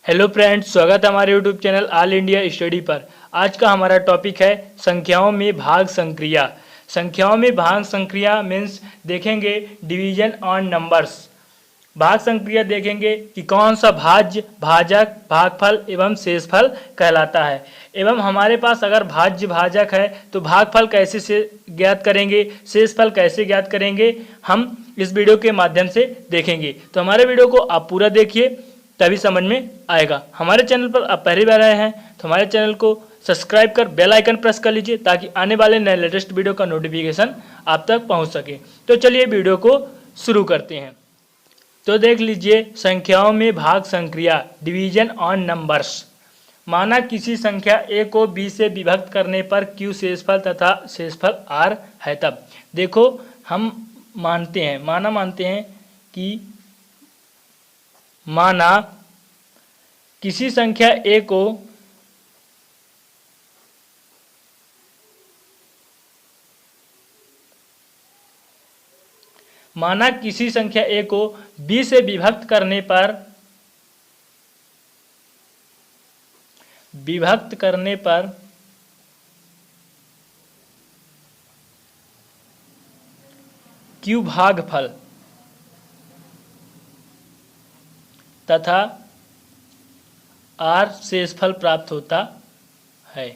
Hello friends, स्वागत है हमारे YouTube channel all India study पर। आज का हमारा टॉपिक है संख्याओं में भाग संक्रिया। संख्याओं में भाग संक्रिया मीन्स देखेंगे डिवीजन ऑन नंबर्स। भाग संक्रिया देखेंगे कि कौन सा भाज्य, भाजक, भागफल एवं शेषफल कहलाता है। एवं हमारे पास अगर भाज्य भाजक है तो भागफल कैसे से ज्ञात करेंगे, शेषफल कैसे ज्ञात करेंगे, हम इस वीडियो के माध्यम से देखेंगे। तो हमारे वीडियो को आप पूरा देखिए, तभी समझ में आएगा। हमारे चैनल पर आप पहली बार आए हैं तो हमारे चैनल को सब्सक्राइब कर बेल आइकन प्रेस कर लीजिए ताकि आने वाले नए लेटेस्ट वीडियो का नोटिफिकेशन आप तक पहुंच सके। तो चलिए वीडियो को शुरू करते हैं। तो देख लीजिए, संख्याओं में भाग संक्रिया, डिवीजन ऑन नंबर्स। माना किसी संख्या a को b से विभक्त करने पर q शेषफल तथा शेषफल r है। तब देखो, हम मानते हैं कि माना किसी संख्या a को b से विभक्त करने पर q भागफल तथा r शेषफल प्राप्त होता है।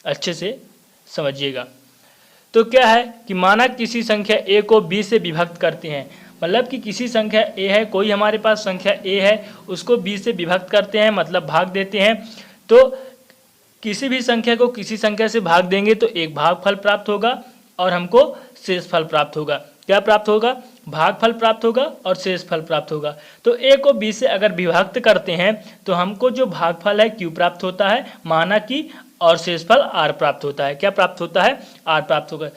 अच्छे से समझिएगा। तो क्या है कि माना किसी संख्या a को b से विभक्त करते हैं, मतलब कि किसी संख्या a है, कोई हमारे पास संख्या a है, उसको b से विभक्त करते हैं, मतलब भाग देते हैं। तो किसी भी संख्या को किसी संख्या से भाग देंगे तो एक भागफल प्राप्त होगा और हमको शेषफल प्राप्त होगा। क्या प्राप्त होगा? भागफल प्राप्त होगा और शेषफल प्राप्त होगा। तो a को b से अगर विभक्त करते हैं तो हमको जो भागफल है q प्राप्त होता है, माना कि, और शेषफल r प्राप्त होता है। क्या प्राप्त होता है? r प्राप्त होगा।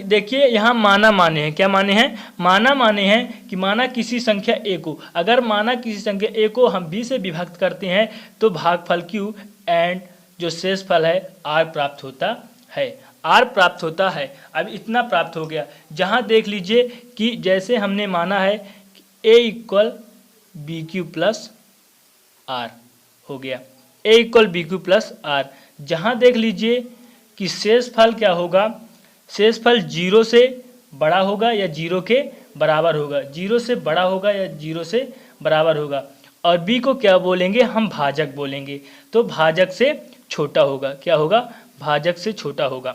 देखिए, यहाँ माना माने हैं। क्या माने हैं? माना माने हैं कि माना किसी संख्या a को, अगर माना किसी संख्या a को हम b से विभक्त करते हैं तो भागफल q एंड जो शेषफल है r प्राप्त होता है। r प्राप्त होता है। अब इतना प्राप्त हो गया। जहाँ देख लीजिए कि जैसे हमने माना है कि a equal B Q plus are हो गया, a equal B Q plus r. जहाँ देख लीजिए कि शेषफल क्या होगा, शेषफल 0 से बड़ा होगा या 0 के बराबर होगा, 0 से बड़ा होगा या 0 से बराबर होगा। और b को क्या बोलेंगे? हम भाजक बोलेंगे। तो भाजक से छोटा होगा। क्या होगा? भाजक से छोटा होगा।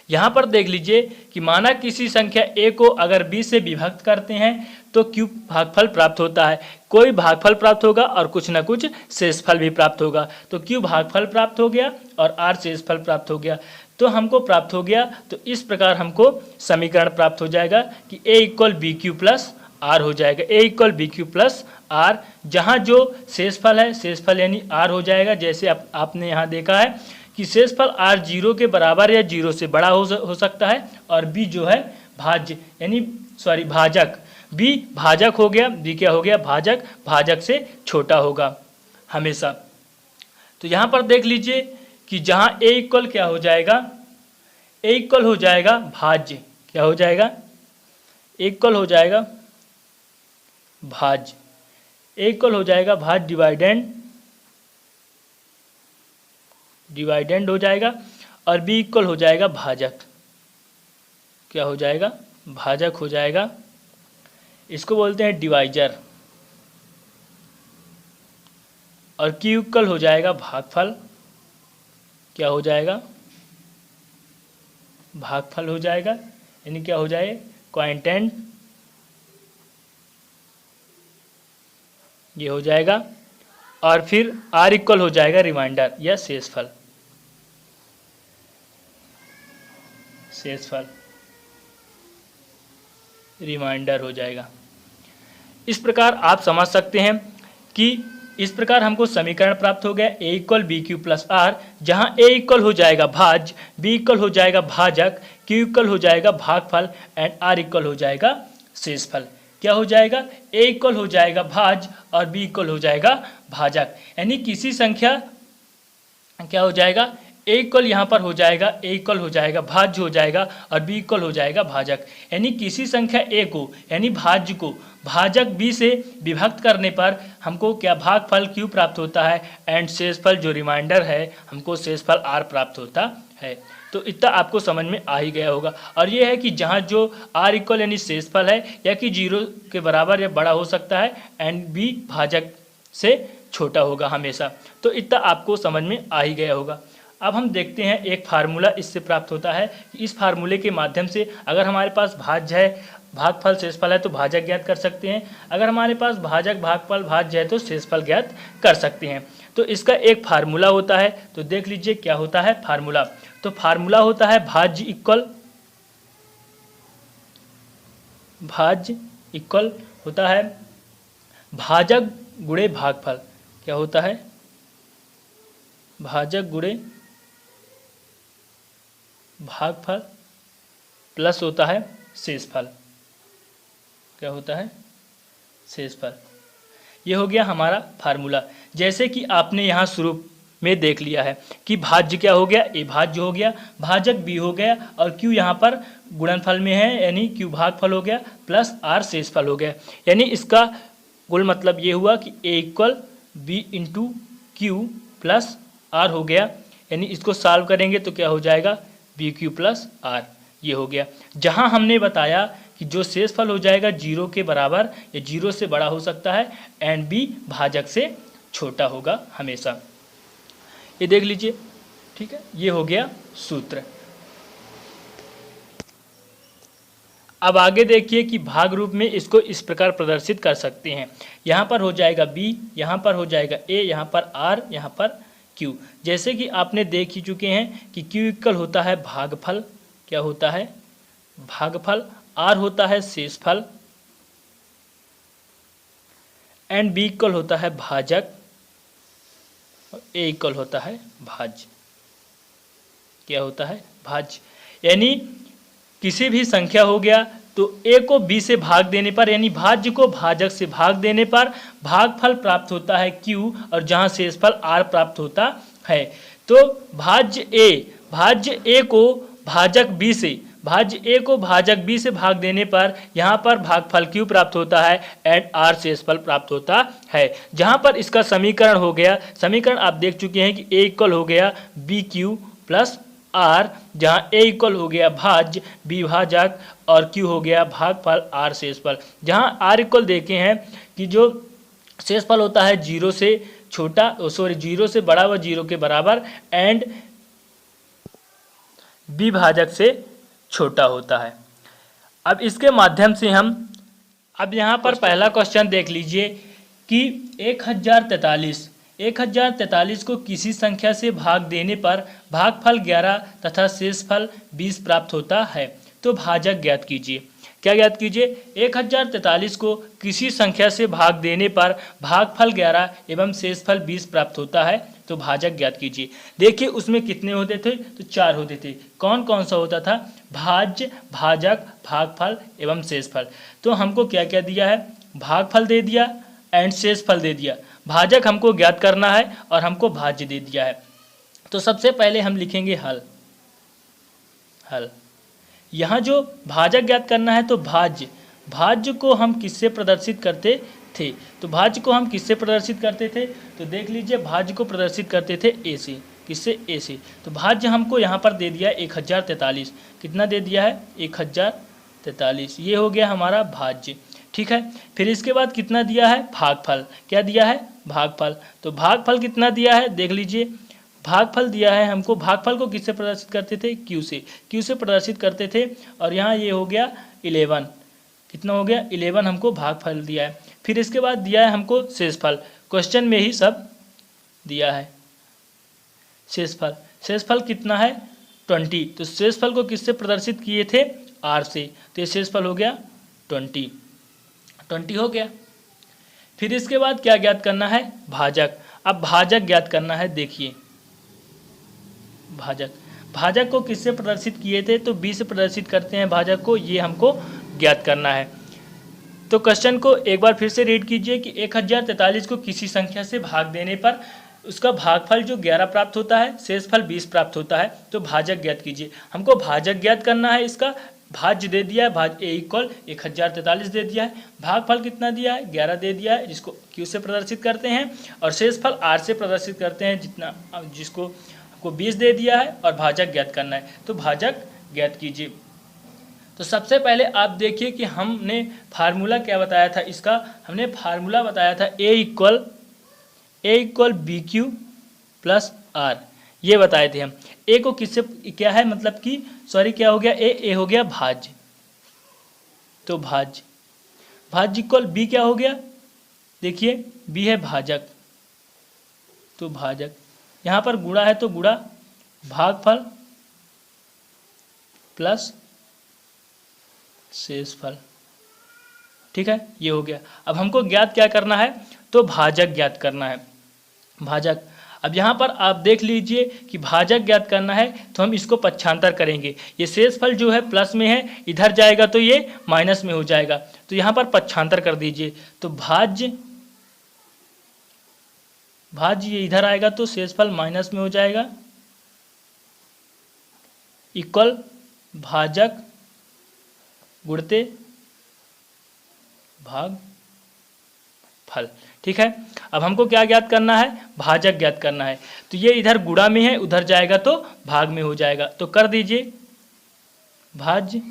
यहाँ पर देख लीजिए कि माना किसी संख्या a को अगर b से विभक्त करते हैं तो q भागफल प्राप्त होता है। कोई भागफल प्राप्त होगा और कुछ ना कुछ शेषफल भी प्राप्त होगा। तो q भागफल प्राप्त हो गया और r शेषफल प्राप्त हो गया। तो हमको प्राप्त हो गया। तो इस प्रकार हमको समीकरण प्राप्त हो जाएगा कि a equal B Q plus are हो जाएगा। a equal B Q plus r, जहाँ जो शेषफल है, शेषफल यानी r हो जाएगा। जैसे आपने यहाँ देखा है कि शेषफल r 0 के बराबर या 0 से बड़ा हो सकता है, और b जो है भाज्य भाजक, b भाजक हो गया। b क्या हो गया? भाजक। भाजक से छोटा होगा हमेशा। तो यहाँ पर देख लीजिए कि जहाँ a इक्वल क्या हो जाएगा? a इक्वल हो जाएगा भाज्य। क्या हो जाएगा? a इक्वल हो जाएगा भाज्य। a इक्वल हो जाएगा भाज्य डिवाइडेंड हो जाएगा, और b इक्वल हो जाएगा भाजक। क्या हो जाएगा? भाजक हो जाएगा। इसको बोलते हैं डिवाइजर। और q इक्वल हो जाएगा भागफल। क्या हो जाएगा? भागफल हो जाएगा, यानी क्या हो जाए? क्वांटेंट। ये हो जाएगा। और फिर r इक्वल हो जाएगा रिमाइंडर या शेषफल। रिमाइंडर हो जाएगा। इस प्रकार आप समझ सकते हैं कि इस प्रकार हमको समीकरण प्राप्त हो गया a equal B Q plus r, जहाँ a इक्वल हो जाएगा भाज्य, b इक्वल हो जाएगा भाजक, q इक्वल हो जाएगा भागफल एंड r इक्वल हो जाएगा शेषफल। क्या हो जाएगा? a इक्वल हो जाएगा भाज्य और b इक्वल हो जाएगा भाजक। यानी किसी संख्या क्या हो जाएगा? ए इक्वल यहाँ पर हो जाएगा, ए इक्वल हो जाएगा भाज्य हो जाएगा और बी इक्वल हो जाएगा भाजक। यानी किसी संख्या ए को यानी भाज्य को भाजक बी से विभक्त करने पर हमको क्या भागफल क्यू प्राप्त होता है एंड शेषफल जो रिमाइंडर है हमको शेषफल आर प्राप्त होता है। तो इतना आपको समझ में आ ही गया होगा। और ये है कि जहाँ जो आर इक्वल यानी शेषफल है या कि 0 के बराबर या बड़ा हो सकता है एंड बी भाजक से छोटा होगा हमेशा। तो इतना आपको समझ में आ ही गया होगा। अब हम देखते हैं एक फार्मूला इससे प्राप्त होता है कि इस फार्मूले के माध्यम से अगर हमारे पास भाज्य है, भागफल शेषफल है तो भाजक ज्ञात कर सकते हैं। अगर हमारे पास भाजक भागफल भाज्य है तो शेषफल ज्ञात कर सकते हैं। तो इसका एक फार्मूला होता है, तो देख लीजिए क्या होता है फार्मूला। तो फार्मूला होता है भाज्य इक्वल होता है भाजक गुणे भागफल। क्या होता है? भाजक गुणे भागफल प्लस होता है शेषफल। क्या होता है? शेषफल। ये हो गया हमारा फार्मूला। जैसे कि आपने यहाँ शुरू में देख लिया है कि भाज्य क्या हो गया, ए भाज्य हो गया, भाजक बी हो गया और क्यू यहाँ पर गुणनफल में है यानी क्यू भागफल हो गया प्लस आर शेषफल हो गया। यानी इसका कुल मतलब ये हुआ कि A equal B into Q plus are हो गया। यानी इसको सॉल्व करेंगे तो क्या हो जाएगा, बी क्यू प्लस आर। ये हो गया। जहाँ हमने बताया कि जो शेषफल हो जाएगा 0 के बराबर या 0 से बड़ा हो सकता है एंड बी भाजक से छोटा होगा हमेशा। ये देख लीजिए, ठीक है। ये हो गया सूत्र। अब आगे देखिए कि भाग रूप में इसको इस प्रकार प्रदर्शित कर सकते हैं। यहाँ पर हो जाएगा बी, यहाँ पर हो जाएगा ए, यहाँ पर आर, यहाँ पर क्यू। जैसे कि आपने देख ही चुके हैं कि क्यू इक्वल होता है भागफल। क्या होता है? भागफल। आर होता है शेषफल एंड बी इक्वल होता है भाजक और ए इक्वल होता है भाज्य। क्या होता है? भाज्य। यानी किसी भी संख्या हो गया तो ए को बी से भाग देने पर यानी भाज्य को भाजक से भाग देने पर भागफल प्राप्त होता है क्यू और जहां शेषफल आर प्राप्त होता है। तो भाज्य ए को भाजक बी से भाग देने पर यहाँ पर भागफल क्यू प्राप्त होता है एंड आर शेषफल प्राप्त होता है। जहाँ पर इसका समीकरण हो गया, समीकरण आप देख चुके हैं कि ए इक्वल हो गया बी क्यू प्लस आर, जहाँ ए इक्वल हो गया भाज्य बी भाजक और क्यू हो गया भागफल आर शेषफल। जहाँ आर इक्वल देखे हैं कि जो शेषफल होता है 0 से छोटा 0 से बड़ा व 0 के बराबर एंड बी भाजक से छोटा होता है। अब इसके माध्यम से हम अब यहाँ पर पहला क्वेश्चन देख लीजिए कि 1043 को किसी संख्या से भाग देने पर भागफल 11 तथा शेषफल 20 प्राप्त होता है। तो भाजक ज्ञात कीजिए। क्या ज्ञात कीजिए? 1043 को किसी संख्या से भाग देने पर भागफल 11 एवं शेषफल 20 प्राप्त होता है। तो भाजक ज्ञात कीजिए। देखिए उसमें कितने होते थे? तो 4 होते थे। कौन कौन सा होता था? भाज्य, भाजक, भागफल एवं शेषफल। तो हमको क्या क्या दिया है? भागफल दे दिया एंड शेषफल दे दिया। भाजक हमको ज्ञात करना है और हमको भाज्य दे दिया है। तो सबसे पहले हम लिखेंगे हल। यहाँ जो भाजक ज्ञात करना है तो भाज्य को हम किससे प्रदर्शित करते थे? तो भाज्य को हम किससे प्रदर्शित करते थे? तो देख लीजिए, भाज्य को प्रदर्शित करते थे ए से। किससे? ए से। तो भाज्य हमको यहाँ पर दे दिया 1043। कितना दे दिया है? 1043। ये हो गया हमारा भाज्य। ठीक है। फिर इसके बाद कितना दिया है? भागफल। क्या दिया है? भागफल। तो भागफल कितना दिया है? देख लीजिए, भागफल दिया है हमको। भागफल को किससे प्रदर्शित करते थे? क्यू से प्रदर्शित करते थे। और यहाँ ये हो गया 11। कितना हो गया? 11 हमको भागफल दिया है। फिर इसके बाद दिया है हमको शेषफल। क्वेश्चन में ही सब दिया है। शेषफल कितना है? 20। तो शेषफल को किससे प्रदर्शित किए थे? आर से। तो ये शेषफल हो गया 20 हो गया। फिर इसके बाद क्या ज्ञात करना है? भाजक। अब भाजक ज्ञात करना है। देखिए, भाजक को किससे प्रदर्शित किए थे? तो बी से प्रदर्शित करते हैं भाजक को। ये हमको ज्ञात करना है। तो क्वेश्चन को एक बार फिर से रीड कीजिए कि 1043 को किसी संख्या से भाग देने पर उसका भागफल जो 11 प्राप्त होता है, शेषफल 20 प्राप्त होता है। तो भाजक ज्ञात कीजिए। हमको भाजक ज्ञात करना है, इसका भाज्य दे दिया है, भाज्य ए इक्वल 1043 दे दिया है, भागफल कितना दिया है 11 दे दिया है, जिसको क्यू से प्रदर्शित करते हैं, और शेषफल आर से प्रदर्शित करते हैं, जिसको आपको 20 दे दिया है, और भाजक ज्ञात करना है। तो भाजक ज्ञात कीजिए। तो सबसे पहले आप देखिए कि हमने फार्मूला क्या बताया था इसका। हमने फार्मूला बताया था A equal B Q plus R, ये बताए थे हम। ए को किससे क्या है, मतलब कि क्या हो गया, ए हो गया भाज्य, तो भाज्य इक्वल बी क्या हो गया, देखिए बी है भाजक, तो भाजक यहाँ पर गुणा है तो गुणा भागफल प्लस शेषफल, ठीक है, ये हो गया। अब हमको ज्ञात क्या करना है, तो भाजक ज्ञात करना है, भाजक। अब यहाँ पर आप देख लीजिए कि भाजक ज्ञात करना है तो हम इसको पक्षांतर करेंगे। ये शेषफल जो है प्लस में है, इधर जाएगा तो ये माइनस में हो जाएगा, तो यहाँ पर पक्षांतर कर दीजिए। तो भाज्य ये इधर आएगा तो शेषफल माइनस में हो जाएगा, इक्वल भाजक गुणते भाग फल, ठीक है। अब हमको क्या ज्ञात करना है, भाजक ज्ञात करना है। तो ये इधर गुणा में है, उधर जाएगा तो भाग में हो जाएगा, तो कर दीजिए भाज्य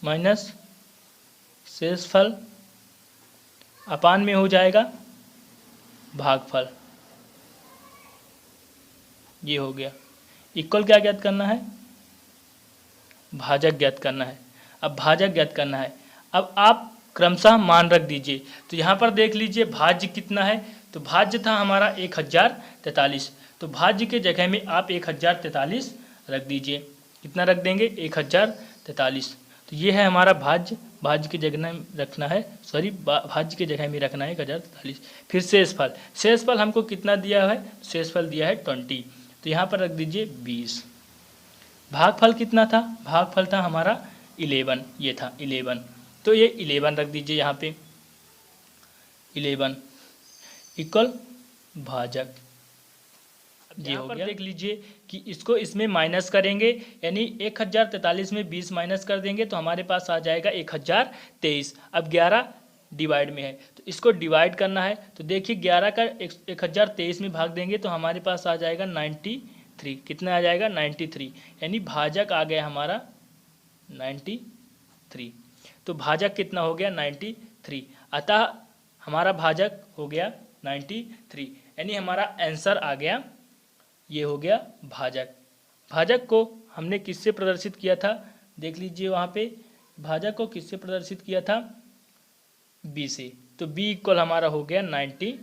माइनस शेषफल अपान में हो जाएगा भागफल, ये हो गया। इक्वल क्या ज्ञात करना है, भाजक ज्ञात करना है। अब भाजक ज्ञात करना है, अब आप क्रमशः मान रख दीजिए। तो यहाँ पर देख लीजिए भाज्य कितना है, तो भाज्य था हमारा 1043, तो भाज्य के जगह में आप 1043 रख दीजिए। कितना रख देंगे, 1043। तो ये है हमारा भाज्य की जगह में रखना है, भाज्य के जगह में रखना है 1043। फिर शेषफल हमको कितना दिया है, शेषफल दिया है 20, तो यहाँ पर रख दीजिए 20। भागफल कितना था, भागफल था हमारा 11, ये था 11, तो ये 11 रख दीजिए यहाँ पे, 11 इक्वल भाजक। यहाँ पर देख लीजिए कि इसको इसमें माइनस करेंगे, यानी 1043 में 20 माइनस कर देंगे तो हमारे पास आ जाएगा 1023। अब 11 डिवाइड में है तो इसको डिवाइड करना है, तो देखिए 11 का 1023 में भाग देंगे तो हमारे पास आ जाएगा 93। कितना आ जाएगा, 93, यानी भाजक आ गया हमारा 93। तो भाजक कितना हो गया, 93। अतः हमारा भाजक हो गया 93, यानी हमारा आंसर आ गया, ये हो गया भाजक। भाजक को हमने किससे प्रदर्शित किया था, देख लीजिए वहाँ पे भाजक को किससे प्रदर्शित किया था, बी से, तो बी इक्वल हमारा हो गया 93।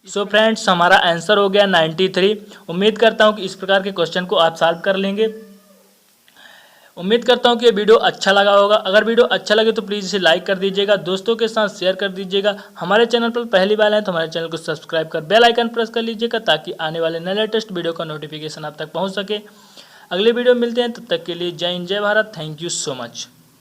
सो फ्रेंड्स हमारा आंसर हो गया 93। उम्मीद करता हूँ कि इस प्रकार के क्वेश्चन को आप सॉल्व कर लेंगे। उम्मीद करता हूँ कि ये वीडियो अच्छा लगा होगा। अगर वीडियो अच्छा लगे तो प्लीज़ इसे लाइक कर दीजिएगा, दोस्तों के साथ शेयर कर दीजिएगा। हमारे चैनल पर पहली बार आए तो हमारे चैनल को सब्सक्राइब कर बेल आइकन प्रेस कर लीजिएगा, ताकि आने वाले नए लेटेस्ट वीडियो का नोटिफिकेशन आप तक पहुँच सके। अगले वीडियो मिलते हैं, तब तक के लिए जय हिंद, जय Bharat. Thank you so much.